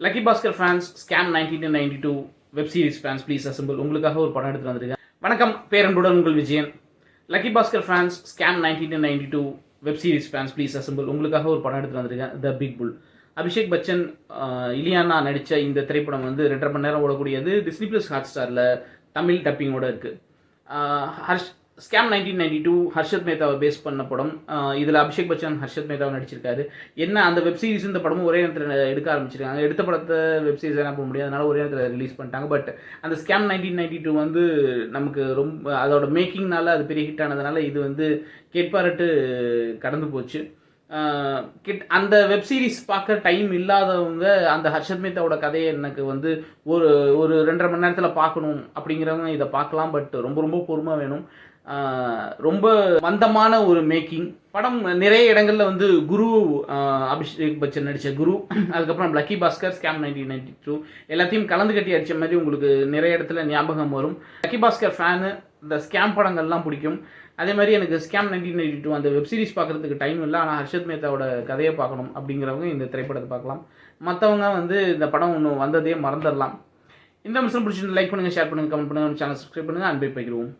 Lucky Bhaskar fans, scam 1992 web series fans please assemble. உங்களுக்காக ஒரு படம் எடுத்துட்டு வந்திருக்கேன். வணக்கம், பேரன்புடன் உங்கள் Vijayan. Lucky Bhaskar fans, scam 1992 web series fans please assemble. உங்களுக்காக ஒரு படம் எடுத்துட்டு வந்திருக்கேன், த பிக் புல். அபிஷேக் பச்சன், இலியானா நடித்த இந்த திரைப்படம் வந்து 2.5 மணி நேரம் ஓடக்கூடியது. டிஸ்னி ப்ளஸ் ஹாட்ஸ்டாரில் தமிழ் டப்பிங்கோடு இருக்குது. ஸ்கேம் 1992 ஹர்ஷத் மேத்தாவை பேஸ் பண்ண படம். இதில் அபிஷேக் பச்சன் ஹர்ஷத் மேத்தாவை நடிச்சிருக்காரு. என்ன அந்த வெப் சீரிஸ் இந்த படமும் ஒரே நேரத்தில் எடுக்க ஆரம்பிச்சிருக்காங்க. எடுத்த படத்தை வெப் சீரிஸ் என்ன பண்ண முடியாது, அதனால ஒரே நேரத்தில் ரிலீஸ் பண்ணிட்டாங்க. பட் அந்த ஸ்கேம் 1992 வந்து நமக்கு ரொம்ப அதோட மேக்கிங்னால அது பெரிய ஹிட் ஆனதுனால இது வந்து கேட்பாரட்டு கடந்து போச்சு. அந்த வெப் சீரிஸ் பார்க்க டைம் இல்லாதவங்க அந்த ஹர்ஷத் மேத்தாவோட கதையை எனக்கு வந்து ஒரு 2.5 மணி நேரத்தில் பார்க்கணும் அப்படிங்கிறவங்க இதை பார்க்கலாம். பட் ரொம்ப ரொம்ப பொறுமை வேணும். ரொம்ப மந்தமான ஒரு மேக்கிங் படம். நிறைய இடங்களில் வந்து குரு, அபிஷேக் பச்சன் நடித்த குரு, அதுக்கப்புறம் லக்கி பாஸ்கர், ஸ்கேம் 1992 எல்லாத்தையும் கலந்து கட்டி அடித்த மாதிரி உங்களுக்கு நிறைய இடத்துல ஞாபகம் வரும். லக்கி பாஸ்கர் ஃபேனு இந்த ஸ்கேம் படங்கள்லாம் பிடிக்கும். அதே மாதிரி எனக்கு ஸ்கேம் 1992 அந்த வெப் சீரிஸ் பார்க்குறதுக்கு டைம் இல்லை, ஆனால் ஹர்ஷத் மேத்தாவோட கதையை பார்க்கணும் அப்படிங்கிறவங்க இந்த திரைப்படத்தை பார்க்கலாம். மற்றவங்க வந்து இந்த படம் ஒன்று வந்ததே மறந்துடலாம். இந்த அம்சம் பிடிச்சிருந்து லைக் பண்ணுங்கள், ஷேர் பண்ணுங்கள், கமெண்ட் பண்ணுங்கள், சேனல் சப்ஸ்கிரைப் பண்ணுங்கள். அன்பை பகிர்வோம்.